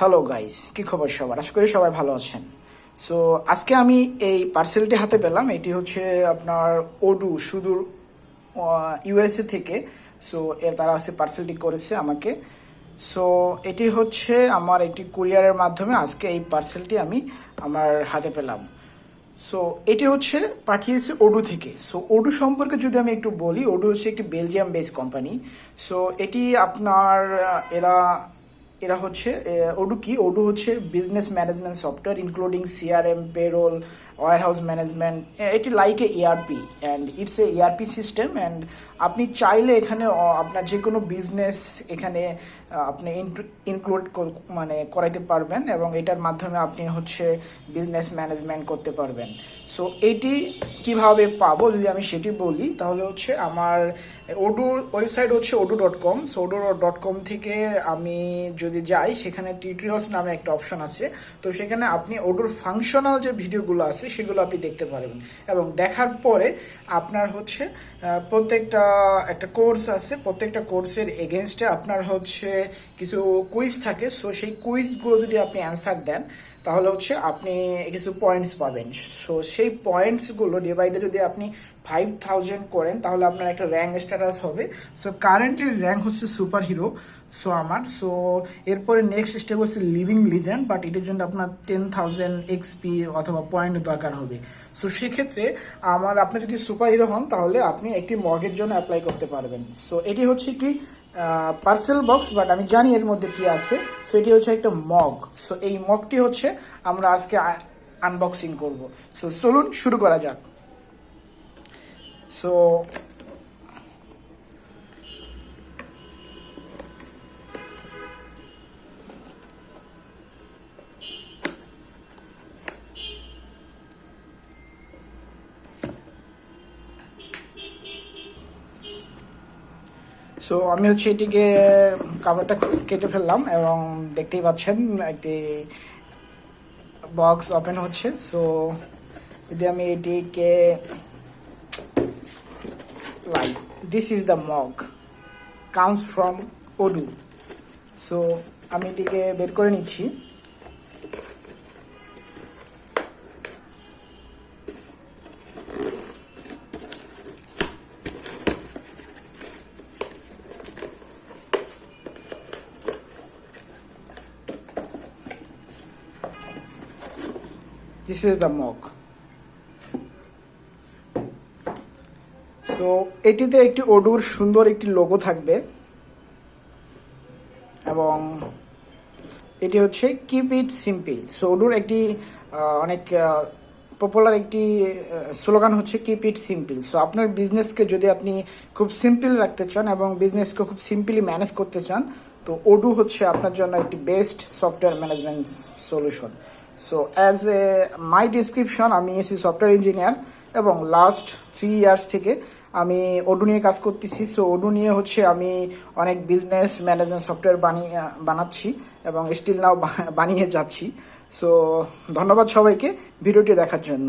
Hello guys, কি খবর সবার? আশা করি সবাই ভালো আছেন। সো আজকে আমি এই পার্সেলটি হাতে পেলাম। এটি হচ্ছে আপনার ওডু সুদূর ইউএসএ থেকে। সো তারা হচ্ছে পার্সেলটি করেছে আমাকে। সো এটি হচ্ছে আমার একটি কুরিয়ারের মাধ্যমে আজকে এই পার্সেলটি আমি আমার হাতে পেলাম। সো এটি হচ্ছে পাঠিয়েছে ওডু থেকে। সো ওডু সম্পর্কে যদি আমি একটু বলি, ওডু হচ্ছে একটি বেলজিয়াম বেস কোম্পানি। সো এটি আপনার এরা এরা হচ্ছে ওডু কি, ওডু হচ্ছে business management software including CRM, payroll, warehouse management. এটি like a ERP and it's a ERP system. And আপনি চাইলে এখানে আপনার যে কোনো বিজনেস এখানে আপনি ইনক্লুড মানে করাইতে পারবেন এবং এটার মাধ্যমে আপনি হচ্ছে বিজনেস ম্যানেজমেন্ট করতে পারবেন। সো এটি কিভাবে পাবো যদি আমি সেটি বলি, তাহলে হচ্ছে আমার ওডুর ওয়েবসাইট হচ্ছে odoo.com। সো odoo.com থেকে আমি যদি যাই, সেখানে টিউটোরিয়ালস নামে একটা অপশন আছে। তো সেখানে আপনি ওডুর ফাংশনাল যে ভিডিওগুলো আছে সেগুলো আপনি দেখতে পারবেন এবং দেখার পরে আপনার হচ্ছে প্রত্যেকটা একটা কোর্স আছে, প্রত্যেকটা কোর্সের এগেনস্টে আপনার হচ্ছে কিছু কুইজ থাকে। সো সেই কুইজগুলো যদি আপনি অ্যান্সার দেন তাহলে হচ্ছে আপনি কিছু পয়েন্টস পাবেন। সো সেই পয়েন্টসগুলো ডিভাইডে যদি আপনি 5000 করেন তাহলে আপনার একটা র্যাঙ্ক স্ট্যাটাস হবে। সো কারেন্টলি র্যাঙ্ক হচ্ছে সুপার হিরো। সো এরপরে নেক্সট স্টেপ হচ্ছে লিভিং লিজেন্ড, বাট এটার জন্য আপনার 10,000 এক্সপি অথবা পয়েন্ট দরকার হবে। সো সেক্ষেত্রে আপনি যদি সুপার হিরো হন তাহলে আপনি একটি মগের জন্য অ্যাপ্লাই করতে পারবেন। সো এটি হচ্ছে একটি পার্সেল বক্স, বাট আমি জানি এর মধ্যে কি আছে। সো এটি হচ্ছে একটা মগ। সো এই মগটি হচ্ছে আমরা আজকে আনবক্সিং করব। সো চলুন শুরু করা যাক। সো আমি হচ্ছে এটিকে কাভারটা কেটে ফেললাম এবং দেখতেই পাচ্ছেন একটি বক্স ওপেন হচ্ছে। সো যদি আমি এটিকে like, this is the mug comes from Odoo. So আমি এটিকে বের করে নিচ্ছি। This is the mug. So এটিতে একটি ওডুর সুন্দর একটি লোগো থাকবে এবং এটি হচ্ছে কিপ ইট সিম্পল। সো ওডুর একটি অনেক পপুলার একটি স্লোগান হচ্ছে কিপ ইট সিম্পল। সো আপনার বিজনেসকে যদি আপনি খুব সিম্পল রাখতে চান এবং বিজনেসকে খুব সিম্পলি ম্যানেজ করতে চান, তো ওডু হচ্ছে আপনার জন্য একটি best software management solution. So as a my description, আমি এসি সফটওয়্যার ইঞ্জিনিয়ার এবং লাস্ট 3 ইয়ার্স থেকে আমি ওডু নিয়ে কাজ করতেছি। সো ওডু নিয়ে হচ্ছে আমি অনেক বিজনেস ম্যানেজমেন্ট সফটওয়্যার বানাচ্ছি এবং স্টিল নাও বানিয়ে যাচ্ছি। সো ধন্যবাদ সবাইকে ভিডিওটি দেখার জন্য।